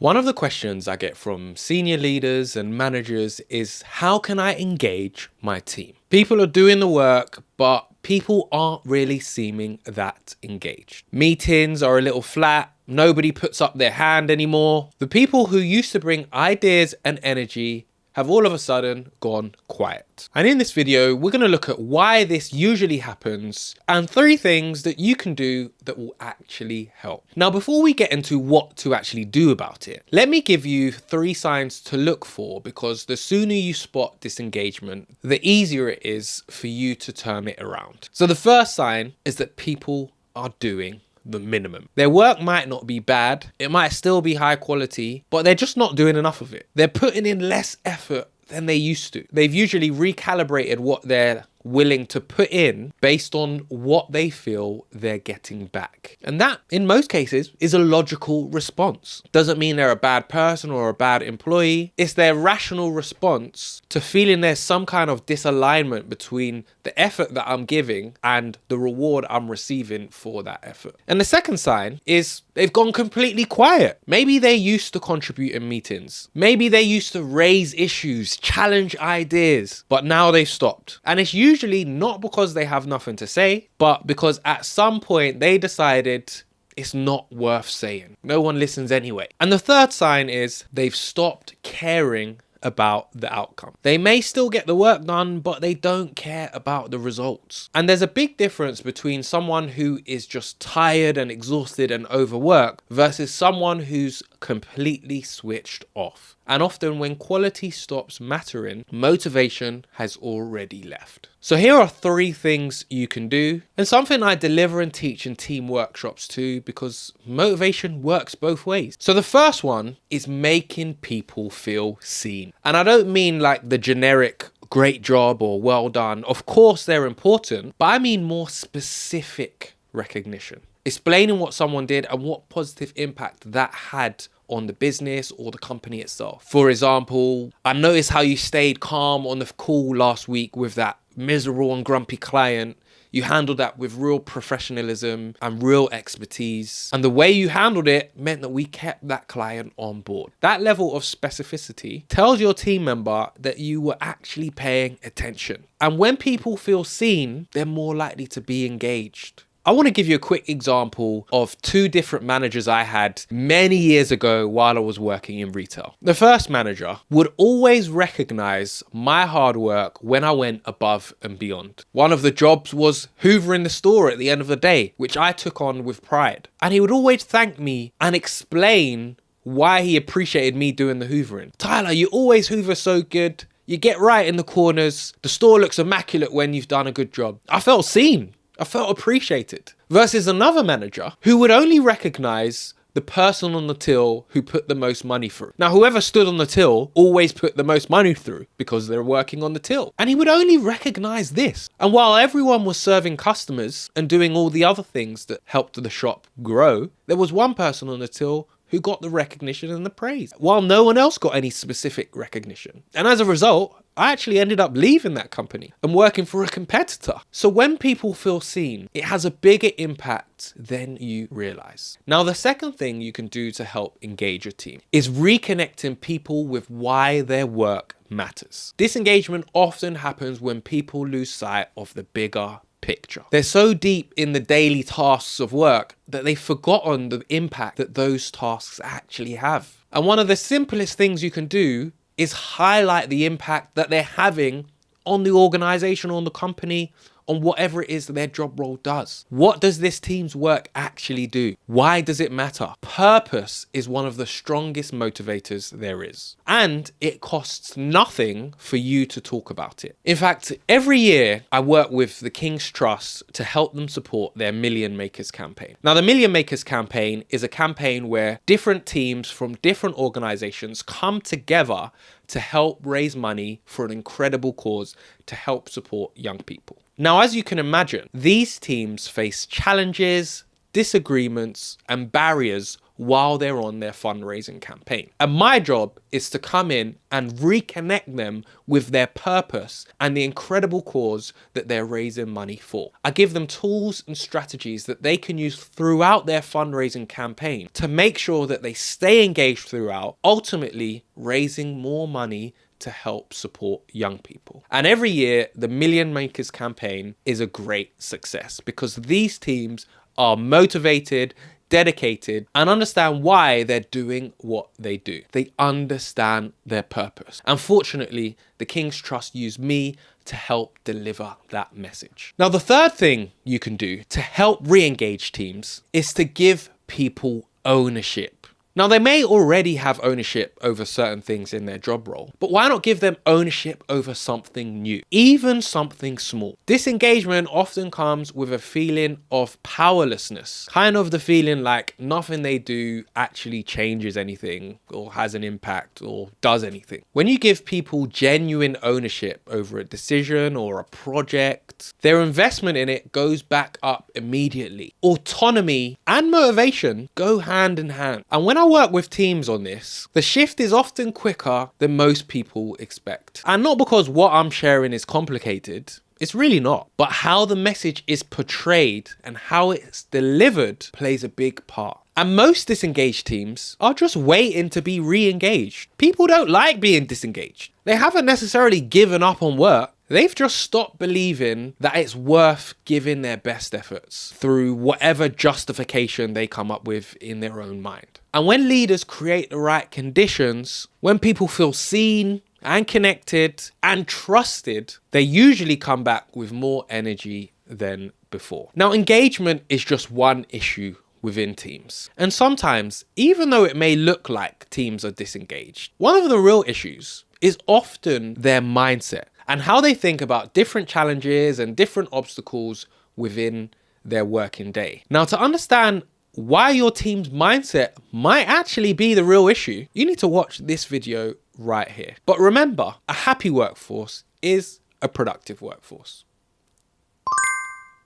One of the questions I get from senior leaders and managers is, how can I engage my team? People are doing the work, but people aren't really seeming that engaged. Meetings are a little flat. Nobody puts up their hand anymore. The people who used to bring ideas and energy have all of a sudden gone quiet. And in this video, we're going to look at why this usually happens and 3 things that you can do that will actually help. Now, before we get into what to actually do about it, let me give you 3 signs to look for, because the sooner you spot disengagement, the easier it is for you to turn it around. So the first sign is that people are doing the minimum. Their work might not be bad, it might still be high quality, but they're just not doing enough of it. They're putting in less effort than they used to. They've usually recalibrated what they're willing to put in based on what they feel they're getting back. And that, in most cases, is a logical response. Doesn't mean they're a bad person or a bad employee. It's their rational response to feeling there's some kind of disalignment between the effort that I'm giving and the reward I'm receiving for that effort. And the second sign is they've gone completely quiet. Maybe they used to contribute in meetings. Maybe they used to raise issues, challenge ideas, but now they've stopped. And it's usually not because they have nothing to say, but because at some point they decided it's not worth saying. No one listens anyway. And the third sign is they've stopped caring about the outcome. They may still get the work done, but they don't care about the results. And there's a big difference between someone who is just tired and exhausted and overworked versus someone who's completely switched off. And often when quality stops mattering, motivation has already left. So here are 3 things you can do, and something I deliver and teach in team workshops too, because motivation works both ways. So the first one is making people feel seen. And I don't mean like the generic great job or well done. Of course they're important, but I mean more specific recognition. Explaining what someone did and what positive impact that had on the business or the company itself. For example, I noticed how you stayed calm on the call last week with that miserable and grumpy client. You handled that with real professionalism and real expertise. And the way you handled it meant that we kept that client on board. That level of specificity tells your team member that you were actually paying attention. And when people feel seen, they're more likely to be engaged. I want to give you a quick example of 2 different managers I had many years ago while I was working in retail. The first manager would always recognize my hard work when I went above and beyond. One of the jobs was hoovering the store at the end of the day, which I took on with pride. And he would always thank me and explain why he appreciated me doing the hoovering. Tyler, you always hoover so good. You get right in the corners. The store looks immaculate when you've done a good job. I felt seen. I felt appreciated. Versus another manager who would only recognize the person on the till who put the most money through. Now, whoever stood on the till always put the most money through because they're working on the till. And he would only recognize this. And while everyone was serving customers and doing all the other things that helped the shop grow, there was one person on the till who got the recognition and the praise, while no one else got any specific recognition. And as a result, I actually ended up leaving that company and working for a competitor. So when people feel seen, it has a bigger impact than you realize. Now, the second thing you can do to help engage your team is reconnecting people with why their work matters. Disengagement often happens when people lose sight of the bigger picture. They're so deep in the daily tasks of work that they've forgotten the impact that those tasks actually have. And one of the simplest things you can do is highlight the impact that they're having on the organization, on the company, on whatever it is that their job role does. What does this team's work actually do? Why does it matter? Purpose is one of the strongest motivators there is. And it costs nothing for you to talk about it. In fact, every year I work with the King's Trust to help them support their Million Makers campaign. Now, the Million Makers campaign is a campaign where different teams from different organizations come together to help raise money for an incredible cause to help support young people. Now, as you can imagine, these teams face challenges, disagreements, and barriers while they're on their fundraising campaign. And my job is to come in and reconnect them with their purpose and the incredible cause that they're raising money for. I give them tools and strategies that they can use throughout their fundraising campaign to make sure that they stay engaged throughout, ultimately raising more money to help support young people. And every year, the Million Makers campaign is a great success because these teams are motivated, dedicated, and understand why they're doing what they do. They understand their purpose. Unfortunately, the King's Trust use me to help deliver that message. Now, the third thing you can do to help re-engage teams is to give people ownership. Now, they may already have ownership over certain things in their job role, but why not give them ownership over something new, even something small? Disengagement often comes with a feeling of powerlessness, kind of the feeling like nothing they do actually changes anything or has an impact or does anything. When you give people genuine ownership over a decision or a project, their investment in it goes back up immediately. Autonomy and motivation go hand in hand. And when I work with teams on this, the shift is often quicker than most people expect. And not because what I'm sharing is complicated, it's really not. But how the message is portrayed and how it's delivered plays a big part. And most disengaged teams are just waiting to be re-engaged. People don't like being disengaged. They haven't necessarily given up on work. They've just stopped believing that it's worth giving their best efforts through whatever justification they come up with in their own mind. And when leaders create the right conditions, when people feel seen and connected and trusted, they usually come back with more energy than before. Now, engagement is just one issue within teams. And sometimes, even though it may look like teams are disengaged, one of the real issues is often their mindset and how they think about different challenges and different obstacles within their working day. Now, to understand why your team's mindset might actually be the real issue, you need to watch this video right here. But remember, a happy workforce is a productive workforce.